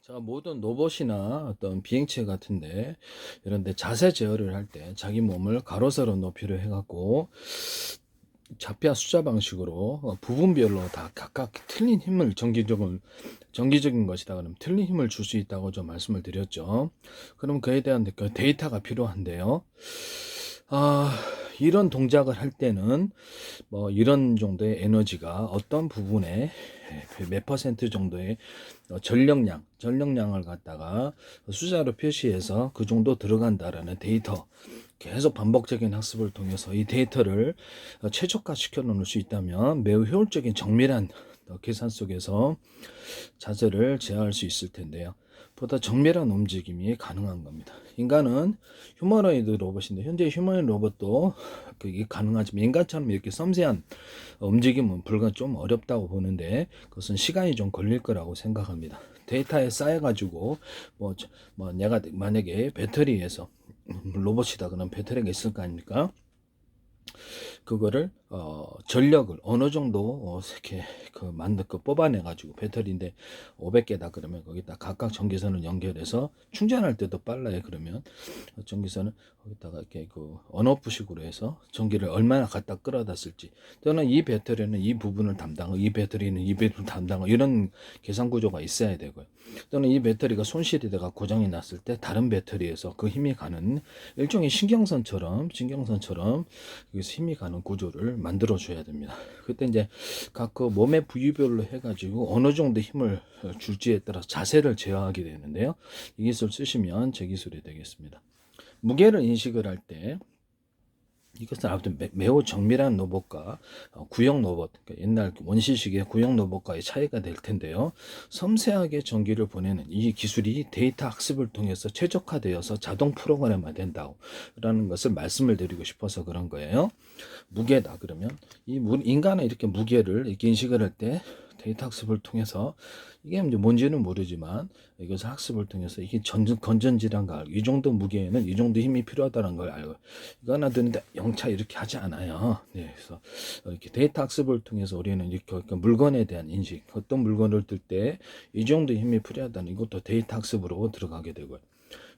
자, 모든 로봇이나 어떤 비행체 같은데 이런 데 자세 제어를 할 때 자기 몸을 가로 세로 높이로 해갖고 좌표 숫자 방식으로 부분별로 다 각각 틀린 힘을 정기적인 것이다 그러면 틀린 힘을 줄 수 있다고 좀 말씀을 드렸죠. 그럼 그에 대한 그 데이터가 필요한데요. 아, 이런 동작을 할 때는 뭐 이런 정도의 에너지가 어떤 부분에 몇 퍼센트 정도의 전력량을 갖다가 숫자로 표시해서 그 정도 들어간다라는 데이터, 계속 반복적인 학습을 통해서 이 데이터를 최적화 시켜 놓을 수 있다면 매우 효율적인 정밀한 계산 속에서 자세를 제어할 수 있을 텐데요. 보다 정밀한 움직임이 가능한 겁니다. 인간은 휴머노이드 로봇인데 현재 휴머노이드 로봇도 그게 가능하지만 인간처럼 이렇게 섬세한 움직임은 불과 좀 어렵다고 보는데 그것은 시간이 좀 걸릴 거라고 생각합니다. 데이터에 쌓여가지고 뭐 내가 만약에 배터리에서 로봇이다 그러면 배터리가 있을 거 아닙니까? 그거를 전력을 어느 정도 이렇게 뽑아내 가지고 배터리인데 500개다 그러면 거기다 각각 전기선을 연결해서 충전할 때도 빨라요. 그러면 전기선을 거기다가 이렇게 온오프식으로 해서 전기를 얼마나 갖다 끌어다 쓸지, 또는 이 배터리는 이 부분을 담당하고 이 배터리는 이 부분을 담당하고 이런 계산 구조가 있어야 되고요. 또는 이 배터리가 손실이 돼가 고장이 났을 때 다른 배터리에서 그 힘이 가는 일종의 신경선처럼 여기서 힘이 가는 구조를 만들어 줘야 됩니다. 그때 이제 각 그 몸의 부위별로 해가지고 어느 정도 힘을 줄지에 따라서 자세를 제어하게 되는데요. 이 기술 쓰시면 제 기술이 되겠습니다. 무게를 인식을 할 때 이것은 아무튼 매우 정밀한 로봇과 구형 로봇, 그러니까 옛날 원시식의 구형 로봇과의 차이가 될 텐데요. 섬세하게 전기를 보내는 이 기술이 데이터 학습을 통해서 최적화되어서 자동 프로그램화 된다고 라는 것을 말씀을 드리고 싶어서 그런 거예요. 무게다 그러면 인간은 이렇게 무게를 이렇게 인식을 할 때 데이터 학습을 통해서 이게 이제 뭔지는 모르지만 이것을 학습을 통해서 이게 건전지란 걸 알고 이 정도 무게에는 이 정도 힘이 필요하다는 걸 알고 이거 하나 드는데 영차 이렇게 하지 않아요. 네, 그래서 이렇게 데이터 학습을 통해서 우리는 이렇게 물건에 대한 인식, 어떤 물건을 들 때 이 정도 힘이 필요하다는 이것도 데이터 학습으로 들어가게 되고요.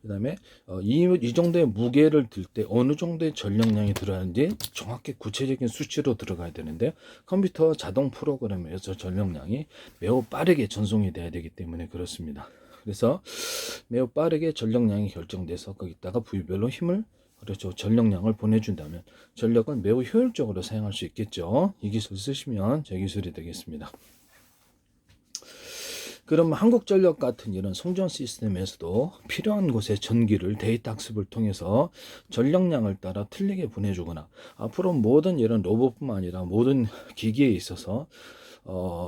그 다음에 이 정도의 무게를 들 때 어느 정도의 전력량이 들어가는지 정확히 구체적인 수치로 들어가야 되는데 컴퓨터 자동 프로그램에서 전력량이 매우 빠르게 전송이 돼야 되기 때문에 그렇습니다. 그래서 매우 빠르게 전력량이 결정돼서 거기다가 부위별로 힘을, 그렇죠, 전력량을 보내준다면 전력을 매우 효율적으로 사용할 수 있겠죠. 이 기술 쓰시면 제 기술이 되겠습니다. 그럼 한국전력 같은 이런 송전 시스템에서도 필요한 곳에 전기를 데이터 학습을 통해서 전력량을 따라 틀리게 보내주거나 앞으로 모든 이런 로봇뿐만 아니라 모든 기기에 있어서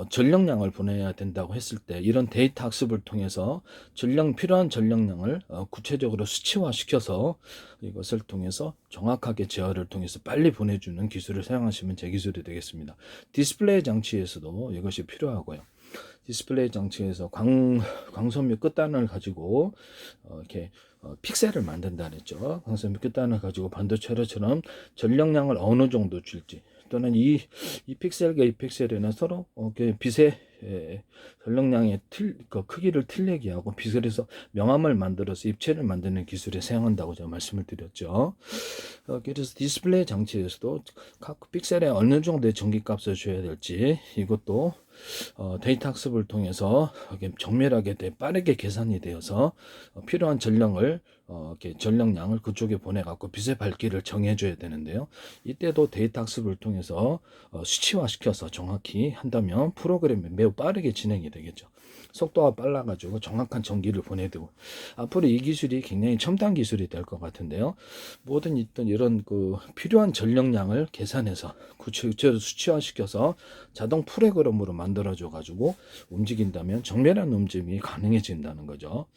전력량을 보내야 된다고 했을 때 이런 데이터 학습을 통해서 필요한 전력량을 구체적으로 수치화시켜서 이것을 통해서 정확하게 제어를 통해서 빨리 보내주는 기술을 사용하시면 제 기술이 되겠습니다. 디스플레이 장치에서도 이것이 필요하고요. 디스플레이 장치에서 광섬유 끝단을 가지고 이렇게 픽셀을 만든다 그랬죠. 광섬유 끝단을 가지고 반도체처럼 전력량을 어느 정도 줄지, 또는 이 픽셀과 이 픽셀에는 서로 빛의 전력량의 크기를 틀리게 하고 빛을 해서 명암을 만들어서 입체를 만드는 기술에 사용한다고 제가 말씀을 드렸죠. 그래서 디스플레이 장치에서도 각 픽셀에 어느 정도의 전기값을 줘야 될지 이것도 데이터 학습을 통해서 정밀하게 빠르게 계산이 되어서 필요한 전력량을 그쪽에 보내갖고 빛의 밝기를 정해줘야 되는데요. 이때도 데이터 학습을 통해서 수치화시켜서 정확히 한다면 프로그램이 매우 빠르게 진행이 되겠죠. 속도가 빨라가지고 정확한 전기를 보내되고 앞으로 이 기술이 굉장히 첨단 기술이 될 것 같은데요. 모든 이런 필요한 전력량을 계산해서 구체적으로 수치화시켜서 자동 프로그램으로 만들어줘 가지고 움직인다면 정밀한 움직임이 가능해진다는 거죠.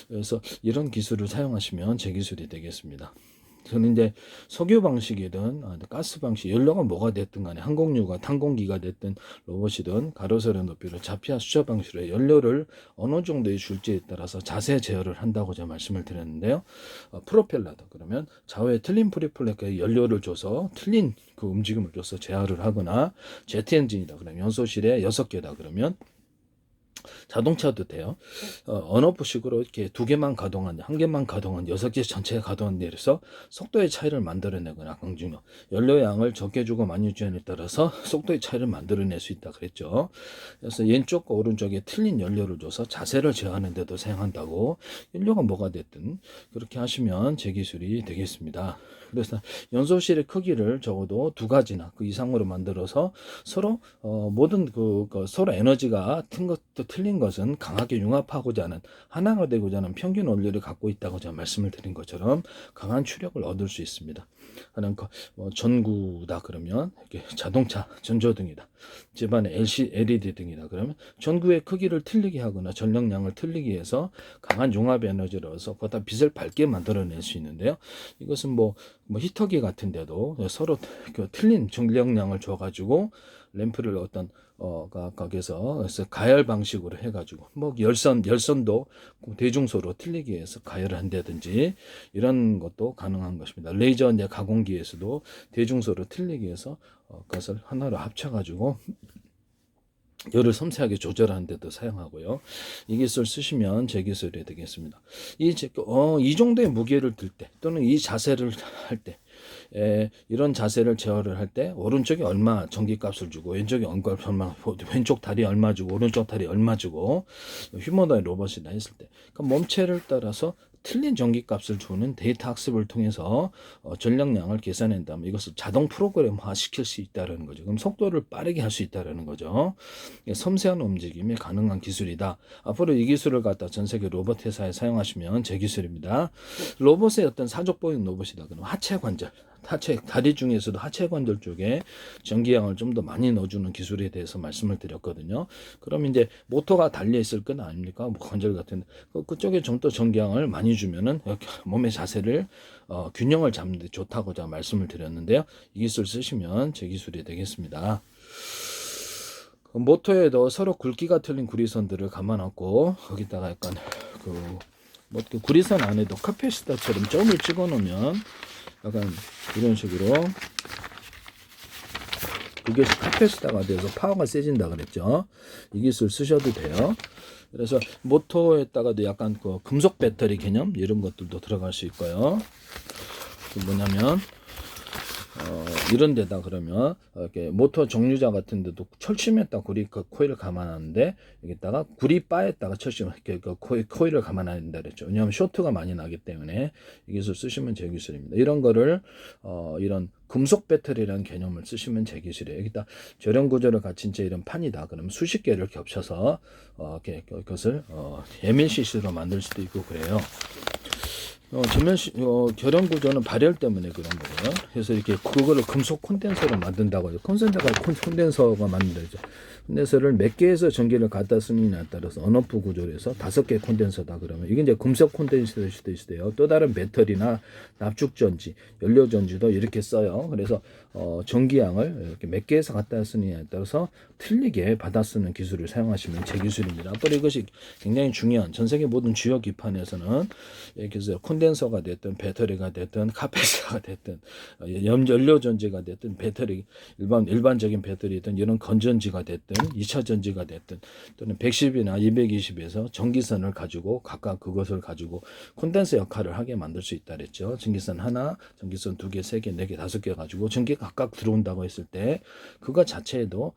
그래서 이런 기술을 사용하시면 제 기술이 되겠습니다. 저는 이제 석유 방식이든 가스 방식, 연료가 뭐가 됐든 간에 항공유가 탄공기가 됐든 로봇이든 가로세로 높이를 좌표와 숫자 방식으로 연료를 어느 정도에 줄지에 따라서 자세 제어를 한다고 제가 말씀을 드렸는데요. 프로펠러다 그러면 좌우에 틀린 프로펠러에 연료를 줘서 틀린 그 움직임을 줘서 제어를 하거나, 제트 엔진이다 그러면 연소실에 6개다 그러면 자동차도 돼요. 언오프식으로 이렇게 두 개만 가동한, 한 개만 가동한, 6개 전체가 가동한 데에서 속도의 차이를 만들어내거나 강중력, 연료 양을 적게 주고 많이 주냐에 따라서 속도의 차이를 만들어낼 수 있다 그랬죠. 그래서 왼쪽과 오른쪽에 틀린 연료를 줘서 자세를 제어하는 데도 사용한다고. 연료가 뭐가 됐든 그렇게 하시면 제 기술이 되겠습니다. 그래서 연소실의 크기를 적어도 2가지나 그 이상으로 만들어서 서로 모든 서로 에너지가 틀린 것은 강하게 융합하고자 하는, 하나가 되고자 하는 평균 원리를 갖고 있다고 제가 말씀을 드린 것처럼 강한 추력을 얻을 수 있습니다. 하는 전구다 그러면 이렇게 자동차 전조등이다, 집안의 LED 등이다 그러면 전구의 크기를 틀리게 하거나 전력량을 틀리게 해서 강한 융합 에너지를 얻어서 보다 빛을 밝게 만들어낼 수 있는데요. 이것은 뭐 히터기 같은 데도 서로 틀린 전력량을 줘가지고 램프를 어떤 거기서 가열 방식으로 해가지고 뭐 열선도 대중소로 틀리게 해서 가열을 한다든지 이런 것도 가능한 것입니다. 레이저 이제 가공기에서도 대중소로 틀리게 해서 그것을 하나로 합쳐가지고 열을 섬세하게 조절하는 데도 사용하고요. 이 기술 쓰시면 제 기술이 되겠습니다. 이 정도의 무게를 들 때 또는 이 자세를 할 때, 이런 자세를 제어를 할 때 오른쪽에 얼마 전기값을 주고 왼쪽에 얼마, 왼쪽 다리 얼마 주고 오른쪽 다리 얼마 주고 휴머노이드 로봇이다 했을 때 그러니까 몸체를 따라서 틀린 전기값을 주는 데이터 학습을 통해서 전력량을 계산한다면 이것을 자동 프로그램화 시킬 수 있다는 거죠. 그럼 속도를 빠르게 할 수 있다는 거죠. 섬세한 움직임이 가능한 기술이다. 앞으로 이 기술을 갖다 전 세계 로봇 회사에 사용하시면 제 기술입니다. 로봇의 어떤 사족보행 로봇이다. 그럼 하체 관절, 다리 중에서도 하체 관절 쪽에 전기량을 좀 더 많이 넣어주는 기술에 대해서 말씀을 드렸거든요. 그럼 이제 모터가 달려 있을 건 아닙니까? 뭐 관절 같은 그쪽에 좀 더 전기량을 많이 주면은 몸의 자세를 균형을 잡는 데 좋다고 제가 말씀을 드렸는데요. 이 기술 쓰시면 제 기술이 되겠습니다. 모터에도 서로 굵기가 틀린 구리선들을 감아놨고 거기다가 약간 그 구리선 안에도 카페시터처럼 점을 찍어 놓으면 약간 이런 식으로 그게 카페시터가 돼서 파워가 세진다 그랬죠. 이 기술 쓰셔도 돼요. 그래서 모터에다가도 약간 그 금속 배터리 개념 이런 것들도 들어갈 수 있고요. 뭐냐면 이런 데다 그러면 이렇게 모터 정류자 같은 데도 철심에다 코일을 감아놨는데 여기다가 구리바에다가 철심 이렇게 코일을 감아놔야 그랬죠. 왜냐하면 쇼트가 많이 나기 때문에 이 기술 쓰시면 제 기술입니다. 이런 거를 이런 금속 배터리라는 개념을 쓰시면 제 기술이에요. 여기다 절연 구조를 갖춘 제 이런 판이다. 그러면 수십 개를 겹쳐서 그것을 MLCC로 만들 수도 있고 그래요. 결연 구조는 발열 때문에 그런 거고요. 그래서 이렇게 그거를 금속 콘덴서로 만든다고 해요. 콘덴서가 만들죠. 콘덴서를 몇 개에서 전기를 갖다 쓰느냐에 따라서 언오프 구조로 해서 5개 콘덴서다 그러면 이게 이제 금속 콘덴서일 수도 있어요. 또 다른 배터리나 납축 전지, 연료 전지도 이렇게 써요. 그래서 전기양을 이렇게 몇 개에서 갖다 쓰느냐에 따라서 틀리게 받아 쓰는 기술을 사용하시면 제 기술입니다. 앞으로 이것이 굉장히 중요한 전 세계 모든 주요 기판에서는 이렇게 해서 콘덴서가 됐든 배터리가 됐든 카패시터가 됐든 연료 전지가 됐든 배터리 일반적인 배터리든 이런 건전지가 됐든 2차 전지가 됐든 또는 110이나 220에서 전기선을 가지고 각각 그것을 가지고 콘덴서 역할을 하게 만들 수 있다 그랬죠. 전기선 하나, 전기선 2개, 3개, 4개, 5개 가지고 전기가 각각 들어온다고 했을 때 그거 자체에도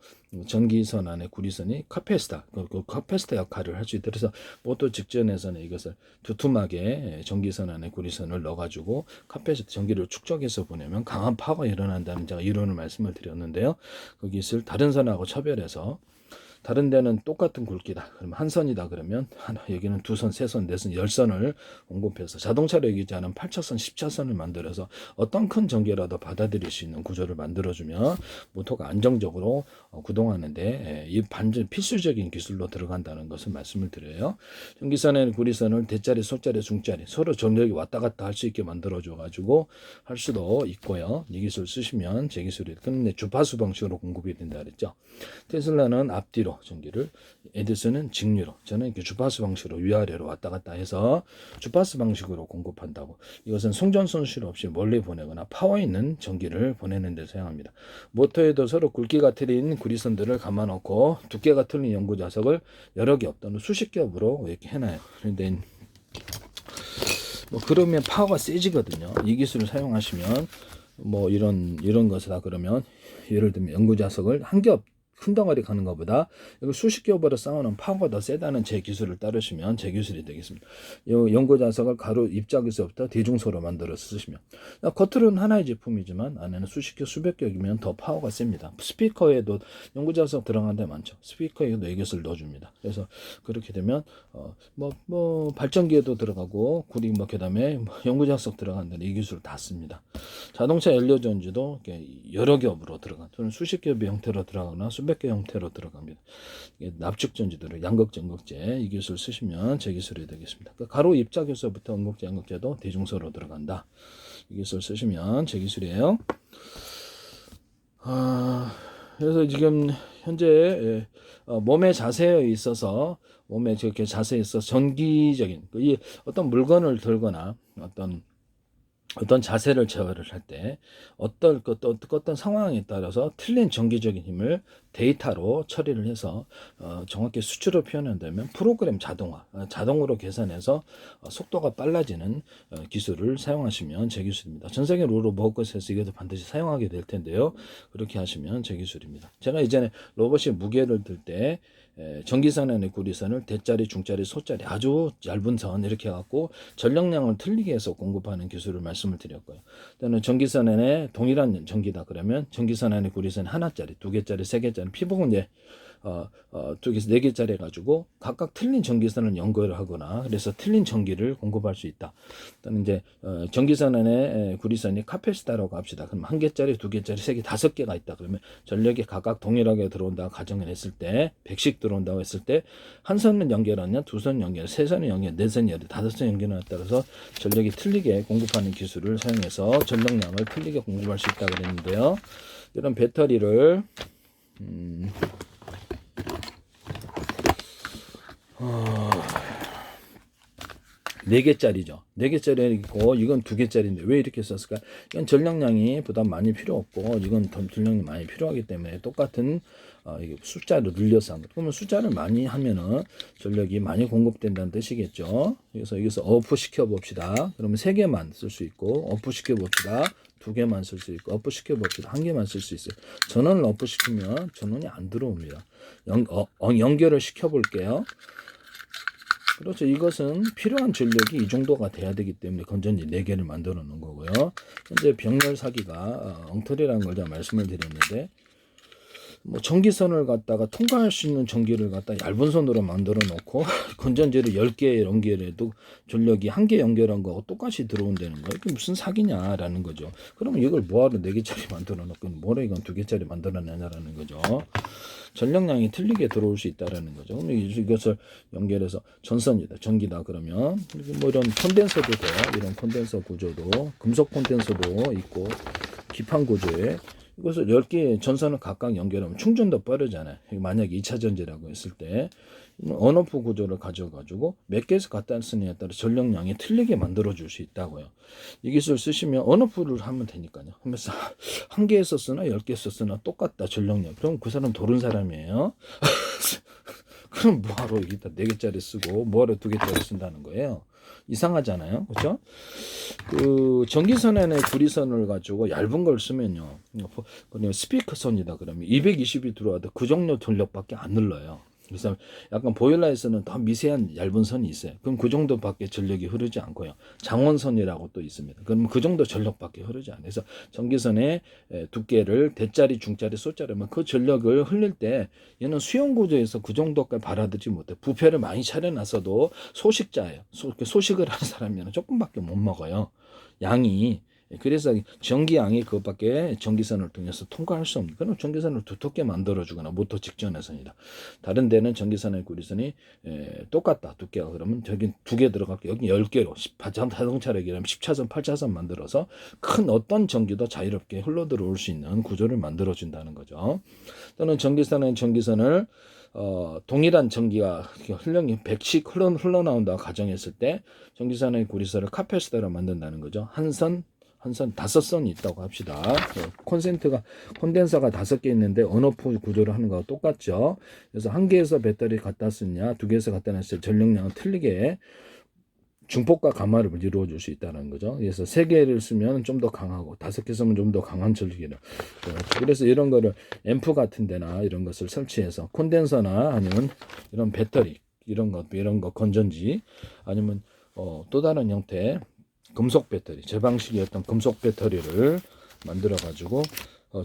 전기선 안에 구리선이 카패시터, 그 카패시터 역할을 할 수 있다. 그래서 모터 직전에서는 이것을 두툼하게 전기선 안에 구리선을 넣어가지고 카패시터 전기를 축적해서 보내면 강한 파워가 일어난다는 제가 이론을 말씀을 드렸는데요. 그 기술 다른 선하고 차별해서 다른 데는 똑같은 굵기다. 그러면 한 선이다. 그러면 여기는 2선, 3선, 4선, 10선을 공급해서 자동차로 얘기하지 않은 8차선, 10차선을 만들어서 어떤 큰 전기라도 받아들일 수 있는 구조를 만들어주면 모터가 안정적으로 구동하는데 이 반전 필수적인 기술로 들어간다는 것을 말씀을 드려요. 전기선에는 구리선을 대짜리, 소짜리, 중짜리 서로 전력이 왔다 갔다 할 수 있게 만들어줘 가지고 할 수도 있고요. 이 기술 쓰시면 제 기술이 끝내 주파수 방식으로 공급이 된다 그랬죠. 테슬라는 앞뒤로 직리로 전기를, 에디슨은 직리로, 저는 이렇게 주파수 방식으로 위아래로 왔다 갔다 해서 주파수 방식으로 공급한다고. 이것은 송전 손실 없이 멀리 보내거나 파워 있는 전기를 보내는 데 사용합니다. 모터에도 서로 굵기가 틀린 구리선들을 감아놓고 두께가 틀린 연구 자석을 여러 겹 또는 수십 겹으로 이렇게 해놔요. 그런데 뭐 그러면 파워가 세지거든요. 이 기술을 사용하시면 뭐 이런 것을 다 그러면 예를 들면 연구 자석을 한 겹 큰 덩어리 가는 것보다 이거 수십 겹으로 쌓아놓은 파워가 더 세다는 제 기술을 따르시면 제 기술이 되겠습니다. 이 연구 자석을 가로 입자기서부터 대중소로 만들어 쓰시면, 겉으로는 하나의 제품이지만 안에는 수십 겹 수백 겹이면 더 파워가 셉니다. 스피커에도 연구 자석 들어간 데 많죠. 스피커에도 이것을 넣어줍니다. 그래서 그렇게 되면 발전기에도 들어가고 구리 그다음에 연구 자석 들어간 데는 이 기술을 다 씁니다. 자동차 연료 전지도 여러 겹으로 들어간, 또는 수십 겹의 형태로 들어가거나 수백 개 형태로 들어갑니다. 납축 전지들을 양극재, 음극재 이 기술 쓰시면 제 기술이 되겠습니다. 가로 입자교서부터 음극재, 양극재도 대중소로 들어간다. 이 기술 쓰시면 제 기술이에요. 그래서 지금 현재 몸의 자세에 있어서 전기적인 이 어떤 물건을 들거나 어떤 자세를 제어를 할 때 어떤 상황에 따라서 틀린 전기적인 힘을 데이터로 처리를 해서 정확히 수치로 표현한다면 프로그램 자동으로 계산해서 속도가 빨라지는 기술을 사용하시면 제 기술입니다. 전 세계 로봇에서 이것도 반드시 사용하게 될 텐데요. 그렇게 하시면 제 기술입니다. 제가 이전에 로봇이 무게를 들 때 전기선 안에 구리선을 대짜리, 중짜리, 소짜리 아주 얇은 선 이렇게 해갖고 전력량을 틀리게 해서 공급하는 기술을 말씀을 드렸고요. 또는 전기선 안에 동일한 전기다 그러면 전기선 안에 구리선 하나짜리, 두 개짜리, 세 개짜리, 피복은 이제 두 개에서 네 개짜리 해가지고 각각 틀린 전기선을 연결을 하거나 그래서 틀린 전기를 공급할 수 있다. 또는 이제 전기선 안에 구리선이 카페시타라고 합시다. 그럼 한 개짜리, 두 개짜리, 세 개, 다섯 개가 있다. 그러면 전력이 각각 동일하게 들어온다고 가정을 했을 때 100씩 들어온다고 했을 때 한 선은 연결하냐, 두 선 연결, 세 선은 연결, 네 선 연결, 다섯 선 연결에 따라서 전력이 틀리게 공급하는 기술을 사용해서 전력량을 틀리게 공급할 수 있다 그랬는데요. 이런 배터리를 4개짜리죠. 4개짜리 있고 이건 2개짜리인데 왜 이렇게 썼을까? 이건 전력량이 부담 많이 필요 없고 이건 전력량이 많이 필요하기 때문에 똑같은 숫자를 늘려서 한 거. 그러면 숫자를 많이 하면은 전력이 많이 공급된다는 뜻이겠죠. 그래서 여기서 어프 시켜 봅시다. 그러면 3개만 쓸 수 있고 어프 시켜 봅시다. 2개만 쓸 수 있고 어프 시켜 봅시다. 1개만 쓸 수 있어요. 전원을 어프 시키면 전원이 안 들어옵니다. 연결을 시켜 볼게요. 그렇죠. 이것은 필요한 전력이 이 정도가 돼야 되기 때문에 건전지 4개를 만들어 놓은 거고요. 현재 병렬 사기가 엉터리라는 걸 제가 말씀을 드렸는데 뭐 전기선을 갖다가 통과할 수 있는 전기를 갖다 얇은 선으로 만들어 놓고 건전지를 10개 연결해도 전력이 1개 연결한 거하고 똑같이 들어온다는 거예요. 이게 무슨 사기냐라는 거죠. 그러면 이걸 뭐하러 4개짜리 만들어 놓고 뭐로 이건 2개짜리 만들어 내냐라는 거죠. 전력량이 틀리게 들어올 수 있다라는 거죠. 그럼 이것을 연결해서 전선이다, 전기다 그러면 뭐 이런 콘덴서도 돼요. 이런 콘덴서 구조도 금속 콘덴서도 있고 기판 구조에 이것을 10개의 전선을 각각 연결하면 충전도 빠르잖아요. 만약에 2차 전지라고 했을 때 언오프 구조를 가져가지고 몇 개에서 갖다 쓰느냐에 따라 전력량이 틀리게 만들어 줄 수 있다고요. 이 기술 쓰시면 언오프를 하면 되니까요. 하면서 1개에서 쓰나 10개에서 쓰나 똑같다 전력량. 그럼 그 사람 도른 사람이에요. 그럼 뭐하러 여기다 4개짜리 쓰고 뭐하러 2개짜리 쓴다는 거예요. 이상하잖아요. 그렇죠? 그 전기선에 구리선을 가지고 얇은 걸 쓰면요. 그냥 스피커선이다 그러면 220이 들어와도 그 정도 전력밖에 안 흘러요. 그래서 약간 보일러에서는 더 미세한 얇은 선이 있어요. 그럼 그 정도밖에 전력이 흐르지 않고요. 장원선이라고 또 있습니다. 그럼 그 정도 전력밖에 흐르지 않아요. 그래서 전기선의 두께를 대짜리, 중짜리, 소짜리면 그 전력을 흘릴 때 얘는 수용 구조에서 그 정도까지 받아들이지 못해. 부패를 많이 차려놨어도 소식자예요. 소식을 하는 사람이면 조금밖에 못 먹어요. 양이. 그래서 전기양이 그것밖에 전기선을 통해서 통과할 수 없는, 그럼 전기선을 두텁게 만들어주거나 모터 직전해선이다. 다른 데는 전기선의 구리선이 똑같다 두께가. 그러면 저기 2개 들어갈게 여기 10개로 자동차를 얘기하면 10차선 8차선 만들어서 큰 어떤 전기도 자유롭게 흘러 들어올 수 있는 구조를 만들어준다는 거죠. 또는 전기선의 전기선을 동일한 전기가 흘령이 100씩 흘러나온다 가정했을 때 전기선의 구리선을 카페시대로 만든다는 거죠. 한 선 5선이 있다고 합시다. 콘덴서가 5개 있는데 언오프 구조를 하는 거와 똑같죠. 그래서 한 개에서 배터리 갖다 쓰냐, 두 개에서 갖다 놨을 때 전력량은 틀리게 중폭과 감화를 이루어 줄 수 있다는 거죠. 그래서 3개를 쓰면 좀 더 강하고 5개 쓰면 좀 더 강한 전기를. 그래서 이런 거를 앰프 같은 데나 이런 것을 설치해서 콘덴서나 아니면 이런 배터리 이런 거 건전지 아니면 또 다른 형태 금속 배터리, 제 방식이었던 금속 배터리를 만들어 가지고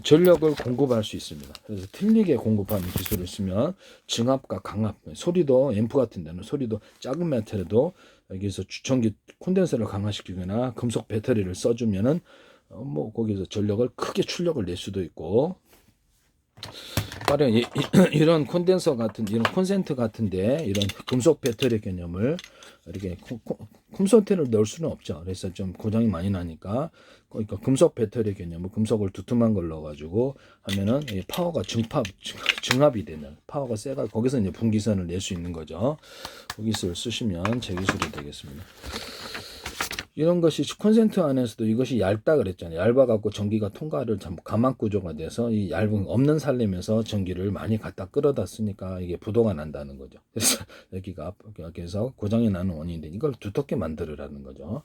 전력을 공급할 수 있습니다. 그래서 틀리게 공급하는 기술을 쓰면 증압과 강압, 소리도 앰프 같은 데는 소리도 작은 메탈에도 여기서 전기 콘덴서를 강화시키거나 금속 배터리를 써주면은 뭐 거기서 전력을 크게 출력을 낼 수도 있고, 빠른 이런 콘덴서 같은 이런 콘센트 같은데 이런 금속 배터리 개념을 이렇게 콘센트를 넣을 수는 없죠. 그래서 좀 고장이 많이 나니까 그러니까 금속 배터리 개념을 금속을 두툼한 걸 넣어가지고 하면은 파워가 증압이 되는 파워가 세가 거기서 이제 분기선을 낼 수 있는 거죠. 그 기술을 쓰시면 제 기술이 되겠습니다. 이런 것이 콘센트 안에서도 이것이 얇다 그랬잖아요. 얇아갖고 전기가 통과를 가막 구조가 돼서 이 얇은 없는 살림에서 전기를 많이 갖다 끌어다 쓰니까 이게 부도가 난다는 거죠. 그래서 여기서 고장이 나는 원인인데 이걸 두텁게 만들으라는 거죠.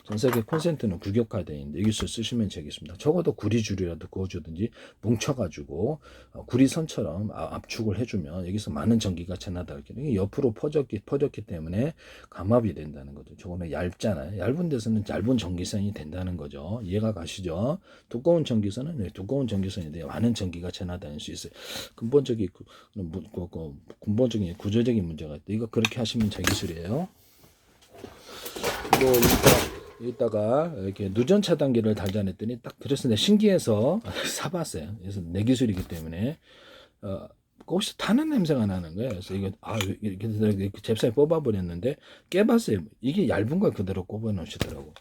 전 세계 콘센트는 규격화되어 있는데 여기서 쓰시면 되겠습니다. 적어도 구리줄이라도 그어주든지 뭉쳐가지고 구리선처럼 압축을 해주면 여기서 많은 전기가 전하다. 이게 옆으로 퍼졌기 때문에 감압이 된다는 거죠. 저거는 얇잖아요. 얇은 데서는 얇은 전기선이 된다는 거죠. 이해가 가시죠? 두꺼운 전기선은 두꺼운 전기선인데 많은 전기가 전하다닐 수 있어요. 근본적인 구조적인 문제가 있다. 이거 그렇게 하시면 제 기술이에요. 여기다가 이렇게 누전 차단기를 달자냈더니 딱 그래서 내가 신기해서 사봤어요. 그래서 내 기술이기 때문에 혹시 타는 냄새가 나는 거예요. 그래서 이거 이렇게 잽싸게 뽑아버렸는데 깨봤어요. 이게 얇은 걸 그대로 꼽아 놓으시더라고.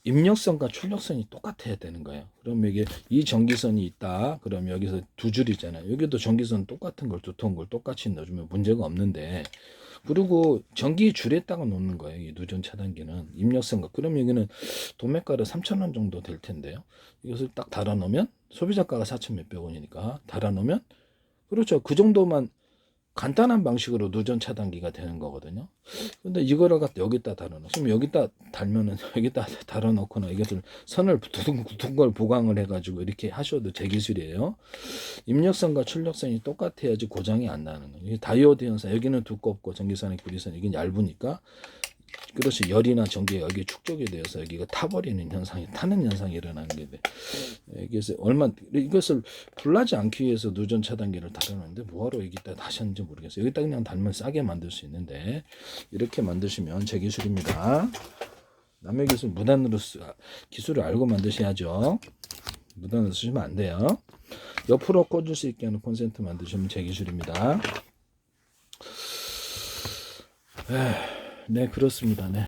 입력선과 출력선이 똑같아야 되는 거예요. 그럼 이게 이 전기선이 있다. 그럼 여기서 두 줄이잖아요. 여기도 전기선 똑같은 걸 두터운 걸 똑같이 넣어주면 문제가 없는데, 그리고 전기 줄에다가 놓는 거예요. 이 누전 차단기는 입력선과. 그럼 여기는 도매가로 3,000원 정도 될 텐데요. 이것을 딱 달아 놓으면 소비자가가 4,000 몇백 원이니까 달아 놓으면 그렇죠. 그 정도만 간단한 방식으로 누전 차단기가 되는 거거든요. 근데 이거를 갖다 여기다 달아놓으면, 그럼 여기다 달면은 여기다 달아놓거나 이것을 선을 붙은 걸 보강을 해가지고 이렇게 하셔도 제 기술이에요. 입력선과 출력선이 똑같아야지 고장이 안 나는 거예요. 이게 다이오드 현상, 여기는 두껍고 전기선의 구리선, 여기는 얇으니까 그렇지 열이나 전기가 여기 축적이 되어서 여기가 타버리는 현상이 타는 현상이 일어나는 게 돼. 그래서 이것을 불나지 않기 위해서 누전 차단기를 달아놨는데 뭐하러 여기다 다셨는지 모르겠어요. 여기다 그냥 달면 싸게 만들 수 있는데 이렇게 만드시면 제 기술입니다. 남의 기술 무단으로 기술을 알고 만드셔야죠. 무단으로 쓰시면 안 돼요. 옆으로 꽂을 수 있게 하는 콘센트 만드시면 제 기술입니다. 네, 그렇습니다. 네.